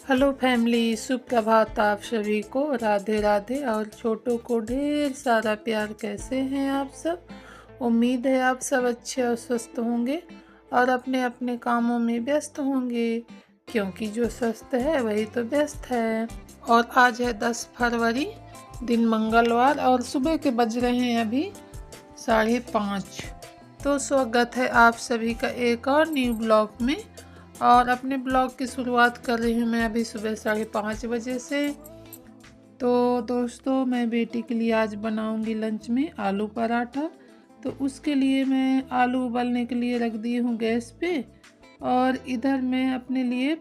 Hello family, सुप्रभात आप सभी को। राधे राधे और छोटों को ढेर सारा प्यार। कैसे हैं आप सब? उम्मीद है आप सब अच्छे और स्वस्थ होंगे और अपने अपने कामों में व्यस्त होंगे, क्योंकि जो स्वस्थ है वही तो व्यस्त है। और आज है 10 फरवरी, दिन मंगलवार, और सुबह के बज रहे हैं अभी 5:30। तो स्वागत है आप सभी का एक और न्यू ब्लॉग में। और अपने ब्लॉग की शुरुआत कर रही हूँ मैं अभी सुबह 5:30 बजे से। तो दोस्तों, मैं बेटी के लिए आज बनाऊँगी लंच में आलू पराठा। तो उसके लिए मैं आलू उबलने के लिए रख दी हूँ गैस पे, और इधर मैं अपने लिए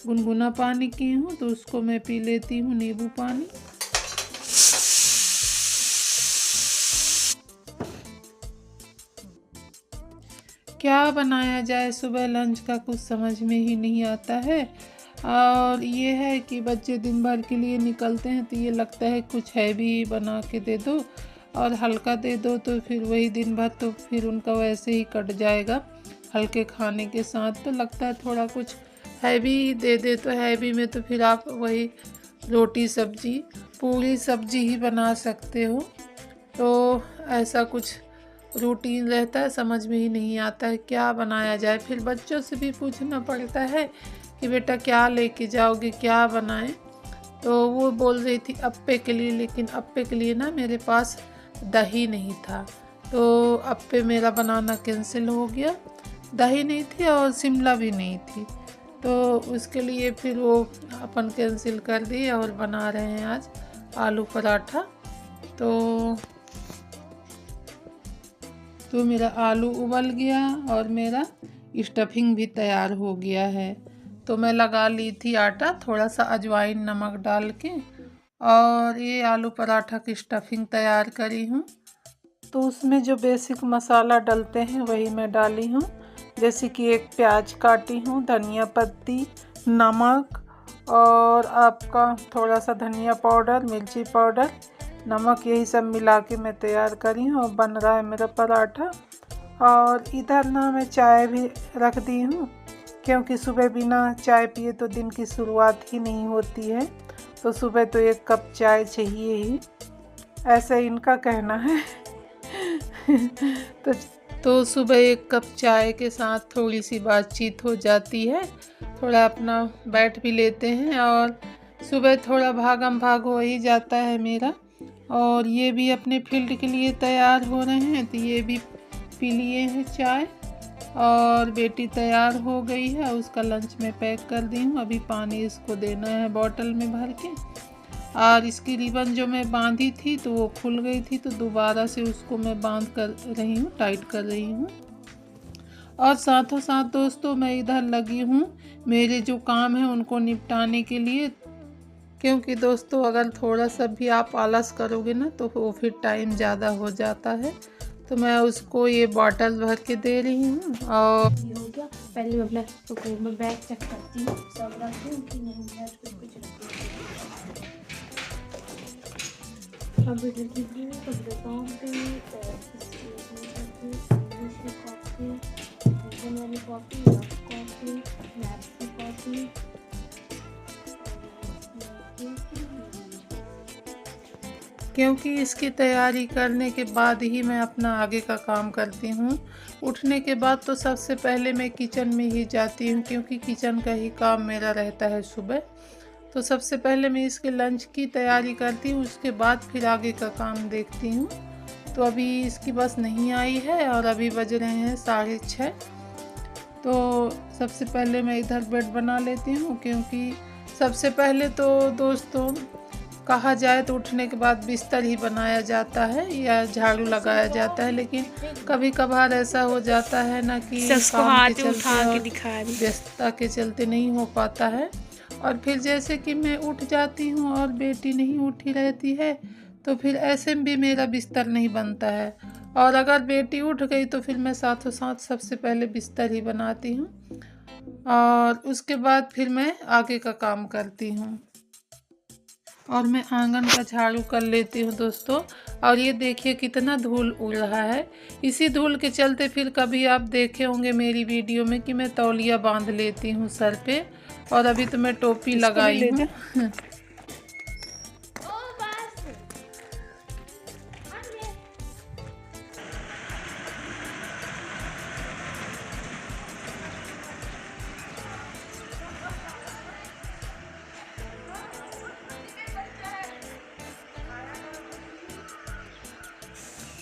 गुनगुना पानी की हूँ, तो उसको मैं पी लेती हूँ, नींबू पानी। क्या बनाया जाए सुबह लंच का, कुछ समझ में ही नहीं आता है। और ये है कि बच्चे दिन भर के लिए निकलते हैं तो ये लगता है कुछ हैवी बना के दे दो और हल्का दे दो, तो फिर वही दिन भर तो फिर उनका वैसे ही कट जाएगा हल्के खाने के साथ। तो लगता है थोड़ा कुछ हैवी दे दे, तो हैवी में तो फिर आप वही रोटी सब्जी पूरी सब्जी ही बना सकते हो। तो ऐसा कुछ रूटीन रहता है, समझ में ही नहीं आता है क्या बनाया जाए। फिर बच्चों से भी पूछना पड़ता है कि बेटा क्या लेके जाओगे, क्या बनाएं। तो वो बोल रही थी अप्पे के लिए, लेकिन अप्पे के लिए ना मेरे पास दही नहीं था, तो अप्पे मेरा बनाना कैंसिल हो गया। दही नहीं थी और शिमला भी नहीं थी, तो उसके लिए फिर वो अपन कैंसिल कर दिए और बना रहे हैं आज आलू पराठा। तो मेरा आलू उबल गया और मेरा स्टफिंग भी तैयार हो गया है। तो मैं लगा ली थी आटा, थोड़ा सा अजवाइन नमक डाल के, और ये आलू पराठा की स्टफिंग तैयार करी हूँ। तो उसमें जो बेसिक मसाला डलते हैं वही मैं डाली हूँ, जैसे कि एक प्याज काटी हूँ, धनिया पत्ती, नमक, और आपका थोड़ा सा धनिया पाउडर, मिर्ची पाउडर, नमक, यही सब मिला के मैं तैयार करी हूँ। और बन रहा है मेरा पराठा। और इधर ना मैं चाय भी रख दी हूँ, क्योंकि सुबह बिना चाय पिए तो दिन की शुरुआत ही नहीं होती है। तो सुबह तो 1 कप चाय चाहिए ही, ऐसा इनका कहना है। तो सुबह 1 कप चाय के साथ थोड़ी सी बातचीत हो जाती है, थोड़ा अपना बैठ भी लेते हैं, और सुबह थोड़ा भागम भाग हो ही जाता है मेरा। और ये भी अपने फील्ड के लिए तैयार हो रहे हैं, तो ये भी पी लिए हैं चाय। और बेटी तैयार हो गई है, उसका लंच में पैक कर दी हूँ। अभी पानी इसको देना है बॉटल में भर के। और इसकी रिबन जो मैं बांधी थी तो वो खुल गई थी, तो दोबारा से उसको मैं बांध कर रही हूँ, टाइट कर रही हूँ। और साथों साथ दोस्तों, मैं इधर लगी हूँ मेरे जो काम है उनको निपटाने के लिए, क्योंकि दोस्तों अगर थोड़ा सा भी आप आलस करोगे ना तो वो फिर टाइम ज़्यादा हो जाता है। तो मैं उसको ये बॉटल भर के दे रही हूँ। और ये हो गया। पहले मैं अपना तो मैं बैग चेक करती हूँ, सब रखती हूँ कि नहीं है, कुछ अब इधर की कपड़े काम पे कॉफ़ी, वाली कॉफ़ी, कॉफ़ी, मैप्स की कॉफ़ी, क्योंकि इसकी तैयारी करने के बाद ही मैं अपना आगे का काम करती हूँ। उठने के बाद तो सबसे पहले मैं किचन में ही जाती हूँ, क्योंकि किचन का ही काम मेरा रहता है सुबह। तो सबसे पहले मैं इसके लंच की तैयारी करती हूँ, उसके बाद फिर आगे का काम देखती हूँ। तो अभी इसकी बस नहीं आई है और अभी बज रहे हैं 6:30। तो सबसे पहले मैं इधर बेड बना लेती हूँ, क्योंकि सबसे पहले तो दोस्तों कहा जाए तो उठने के बाद बिस्तर ही बनाया जाता है या झाड़ू लगाया जाता है, लेकिन कभी कभार ऐसा हो जाता है ना कि काम के चलते और व्यस्तता के चलते नहीं हो पाता है। और फिर जैसे कि मैं उठ जाती हूँ और बेटी नहीं उठी रहती है, तो फिर ऐसे में भी मेरा बिस्तर नहीं बनता है। और अगर बेटी उठ गई तो फिर मैं साथों साथ सबसे पहले बिस्तर ही बनाती हूँ, और उसके बाद फिर मैं आगे का काम करती हूँ। और मैं आंगन का झाड़ू कर लेती हूँ दोस्तों। और ये देखिए कितना धूल उड़ रहा है। इसी धूल के चलते फिर कभी आप देखे होंगे मेरी वीडियो में कि मैं तौलिया बांध लेती हूँ सर पे, और अभी तो मैं टोपी लगाई हूँ।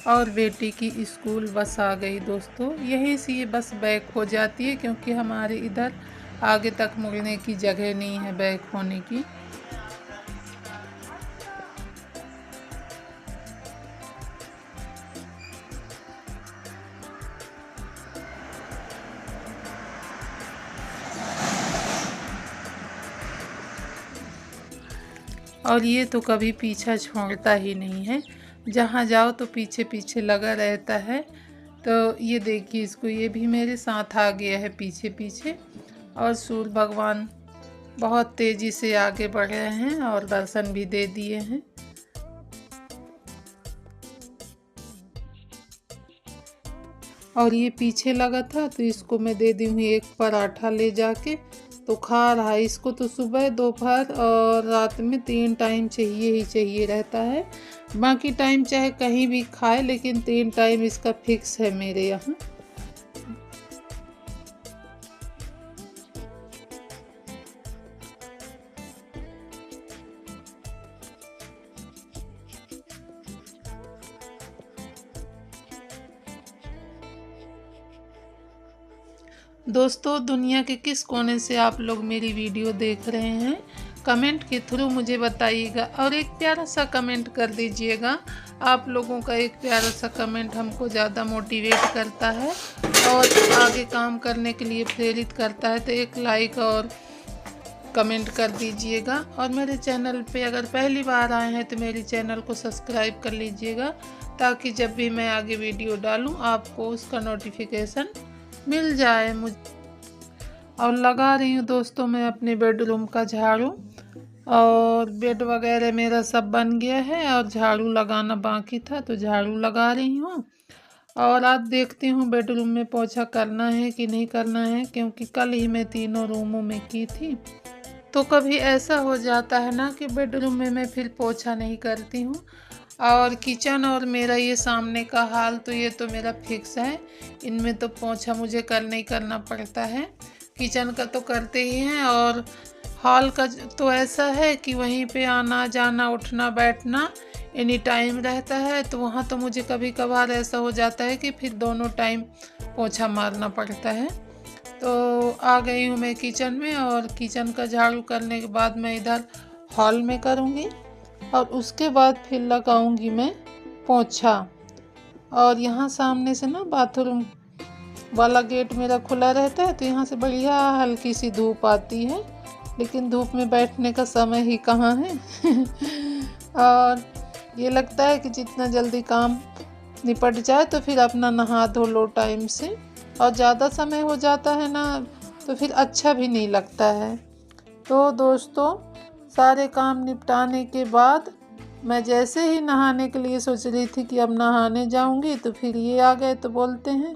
और बेटी की स्कूल बस आ गई दोस्तों। यहीं से ये बस बैक हो जाती है, क्योंकि हमारे इधर आगे तक मुड़ने की जगह नहीं है बैक होने की। और ये तो कभी पीछा छोड़ता ही नहीं है, जहाँ जाओ तो पीछे पीछे लगा रहता है। तो ये देखिए इसको, ये भी मेरे साथ आ गया है पीछे पीछे। और सूर्य भगवान बहुत तेज़ी से आगे बढ़ रहे हैं और दर्शन भी दे दिए हैं। और ये पीछे लगा था तो इसको मैं दे दी हूँ एक पराठा ले जाके, तो खा रहा है। इसको तो सुबह, दोपहर और रात में 3 टाइम चाहिए ही चाहिए रहता है। बाकी टाइम चाहे कहीं भी खाए, लेकिन 3 टाइम इसका फिक्स है मेरे यहाँ। दोस्तों, दुनिया के किस कोने से आप लोग मेरी वीडियो देख रहे हैं, कमेंट के थ्रू मुझे बताइएगा। और एक प्यारा सा कमेंट कर दीजिएगा। आप लोगों का एक प्यारा सा कमेंट हमको ज़्यादा मोटिवेट करता है और आगे काम करने के लिए प्रेरित करता है। तो एक लाइक और कमेंट कर दीजिएगा। और मेरे चैनल पे अगर पहली बार आए हैं तो मेरे चैनल को सब्सक्राइब कर लीजिएगा, ताकि जब भी मैं आगे वीडियो डालूँ आपको उसका नोटिफिकेशन मिल जाए। मुझ और लगा रही हूँ दोस्तों मैं अपने बेडरूम का झाड़ू, और बेड वगैरह मेरा सब बन गया है और झाड़ू लगाना बाकी था, तो झाड़ू लगा रही हूँ। और आज देखती हूँ बेडरूम में पोछा करना है कि नहीं करना है, क्योंकि कल ही मैं तीनों रूमों में की थी। तो कभी ऐसा हो जाता है ना कि बेडरूम में मैं फिर पोछा नहीं करती हूँ। और किचन और मेरा ये सामने का हाल तो ये तो मेरा फिक्स है, इनमें तो पोछा मुझे करना ही करना पड़ता है। किचन का तो करते ही हैं, और हॉल का तो ऐसा है कि वहीं पे आना जाना उठना बैठना एनी टाइम रहता है। तो वहाँ तो मुझे कभी कभार ऐसा हो जाता है कि फिर दोनों टाइम पोछा मारना पड़ता है। तो आ गई हूँ मैं किचन में, और किचन का झाड़ू करने के बाद मैं इधर हॉल में करूँगी, और उसके बाद फिर लगाऊंगी मैं पोछा। और यहाँ सामने से ना बाथरूम वाला गेट मेरा खुला रहता है, तो यहाँ से बढ़िया हल्की सी धूप आती है, लेकिन धूप में बैठने का समय ही कहाँ है। और ये लगता है कि जितना जल्दी काम निपट जाए तो फिर अपना नहा धो लो टाइम से। और ज़्यादा समय हो जाता है ना तो फिर अच्छा भी नहीं लगता है। तो दोस्तों, सारे काम निपटाने के बाद मैं जैसे ही नहाने के लिए सोच रही थी कि अब नहाने जाऊंगी, तो फिर ये आ गए। तो बोलते हैं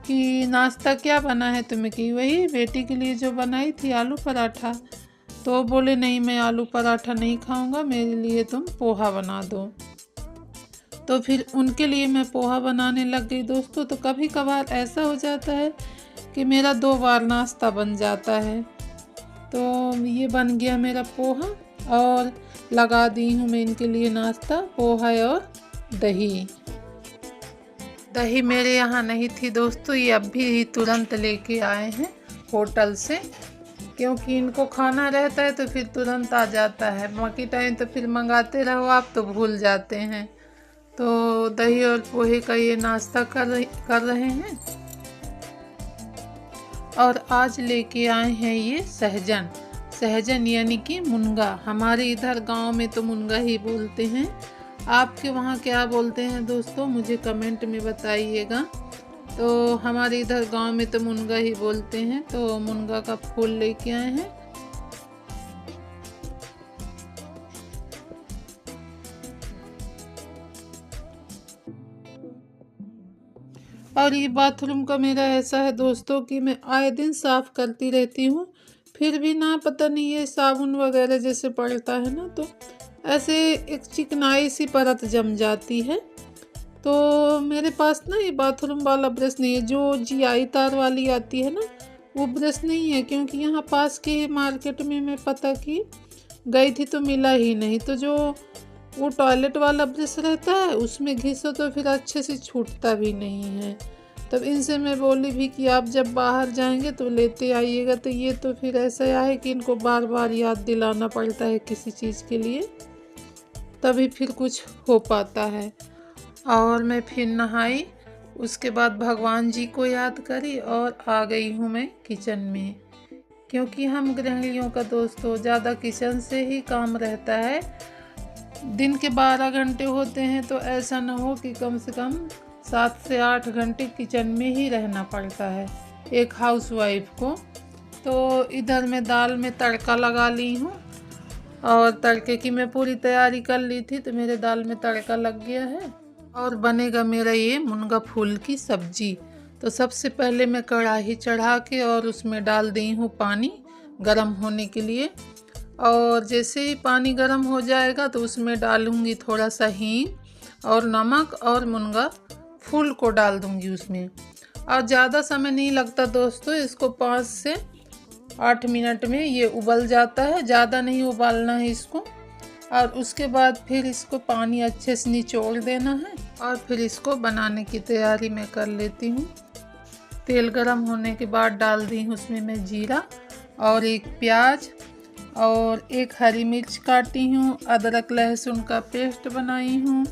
कि नाश्ता क्या बना है तुम्हें, कि वही बेटी के लिए जो बनाई थी आलू पराठा। तो बोले नहीं, मैं आलू पराठा नहीं खाऊंगा, मेरे लिए तुम पोहा बना दो। तो फिर उनके लिए मैं पोहा बनाने लग गई दोस्तों। तो कभी कभार ऐसा हो जाता है कि मेरा 2 बार नाश्ता बन जाता है। तो ये बन गया मेरा पोहा, और लगा दी हूँ मैं इनके लिए नाश्ता, पोहा और दही। दही मेरे यहाँ नहीं थी दोस्तों, ये अभी ही तुरंत लेके आए हैं होटल से, क्योंकि इनको खाना रहता है तो फिर तुरंत आ जाता है। बाकी टाइम तो फिर मंगाते रहो आप तो भूल जाते हैं। तो दही और पोहे का ये नाश्ता कर रहे हैं। और आज लेके आए हैं ये सहजन यानी कि मुनगा। हमारे इधर गांव में तो मुनगा ही बोलते हैं। आपके वहाँ क्या बोलते हैं दोस्तों, मुझे कमेंट में बताइएगा। तो हमारे इधर गांव में तो मुनगा ही बोलते हैं। तो मुनगा का फूल लेके आए हैं। और ये बाथरूम का मेरा ऐसा है दोस्तों कि मैं आए दिन साफ़ करती रहती हूँ, फिर भी ना पता नहीं ये साबुन वगैरह जैसे पड़ता है ना तो ऐसे एक चिकनाई सी परत जम जाती है। तो मेरे पास ना ये बाथरूम वाला ब्रश नहीं है, जो GI तार वाली आती है ना वो ब्रश नहीं है, क्योंकि यहाँ पास के मार्केट में मैं पता की गई थी तो मिला ही नहीं। तो जो वो टॉयलेट वाला ब्रश रहता है उसमें घिसो तो फिर अच्छे से छूटता भी नहीं है। तब इनसे मैं बोली भी कि आप जब बाहर जाएंगे तो लेते आइएगा। तो ये तो फिर ऐसा है कि इनको बार बार याद दिलाना पड़ता है किसी चीज़ के लिए, तभी फिर कुछ हो पाता है। और मैं फिर नहाई, उसके बाद भगवान जी को याद करी और आ गई हूँ मैं किचन में, क्योंकि हम गृहिणियों का दोस्तों ज़्यादा किचन से ही काम रहता है। दिन के 12 घंटे होते हैं तो ऐसा ना हो कि कम से कम 7 से 8 घंटे किचन में ही रहना पड़ता है एक हाउसवाइफ को। तो इधर मैं दाल में तड़का लगा ली हूँ और तड़के की मैं पूरी तैयारी कर ली थी, तो मेरे दाल में तड़का लग गया है और बनेगा मेरा ये मुनगा फूल की सब्जी। तो सबसे पहले मैं कढ़ाई चढ़ा के और उसमें डाल दी हूँ पानी गरम होने के लिए, और जैसे ही पानी गर्म हो जाएगा तो उसमें डालूँगी थोड़ा सा हींग और नमक और मुनगा फूल को डाल दूँगी उसमें। और ज़्यादा समय नहीं लगता दोस्तों, इसको 5 से 8 मिनट में ये उबल जाता है, ज़्यादा नहीं उबालना है इसको। और उसके बाद फिर इसको पानी अच्छे से निचोड़ देना है और फिर इसको बनाने की तैयारी मैं कर लेती हूँ। तेल गरम होने के बाद डाल दी हूँ उसमें मैं जीरा और एक प्याज और एक हरी मिर्च काटी हूँ, अदरक लहसुन का पेस्ट बनाई हूँ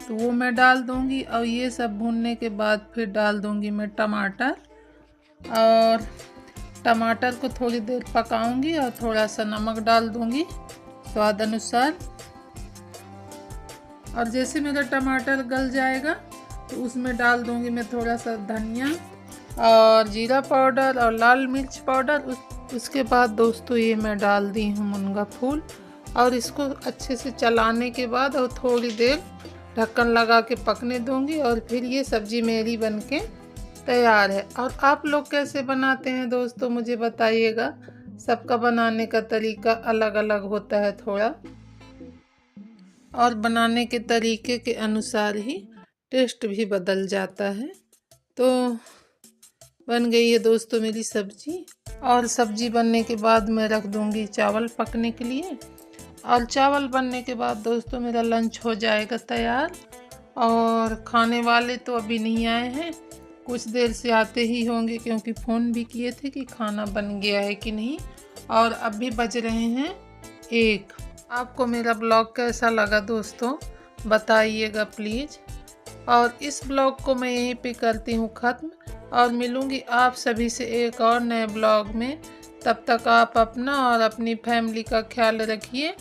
तो वो मैं डाल दूँगी। और ये सब भूनने के बाद फिर डाल दूँगी मैं टमाटर, और टमाटर को थोड़ी देर पकाऊंगी और थोड़ा सा नमक डाल दूँगी स्वाद अनुसार। और जैसे मेरा टमाटर गल जाएगा तो उसमें डाल दूँगी मैं थोड़ा सा धनिया और जीरा पाउडर और लाल मिर्च पाउडर। उसके बाद दोस्तों ये मैं डाल दी हूँ मुनगा फूल और इसको अच्छे से चलाने के बाद और थोड़ी देर ढक्कन लगा के पकने दूँगी और फिर ये सब्ज़ी मेरी बनके तैयार है। और आप लोग कैसे बनाते हैं दोस्तों मुझे बताइएगा, सबका बनाने का तरीका अलग अलग होता है थोड़ा, और बनाने के तरीके के अनुसार ही टेस्ट भी बदल जाता है। तो बन गई है दोस्तों मेरी सब्जी, और सब्जी बनने के बाद मैं रख दूंगी चावल पकने के लिए। और चावल बनने के बाद दोस्तों मेरा लंच हो जाएगा तैयार। और खाने वाले तो अभी नहीं आए हैं, कुछ देर से आते ही होंगे, क्योंकि फ़ोन भी किए थे कि खाना बन गया है कि नहीं। और अभी बज रहे हैं 1। आपको मेरा ब्लॉग कैसा लगा दोस्तों बताइएगा प्लीज़। और इस ब्लॉग को मैं यहीं पे करती हूँ ख़त्म, और मिलूँगी आप सभी से एक और नए ब्लॉग में। तब तक आप अपना और अपनी फैमिली का ख्याल रखिए।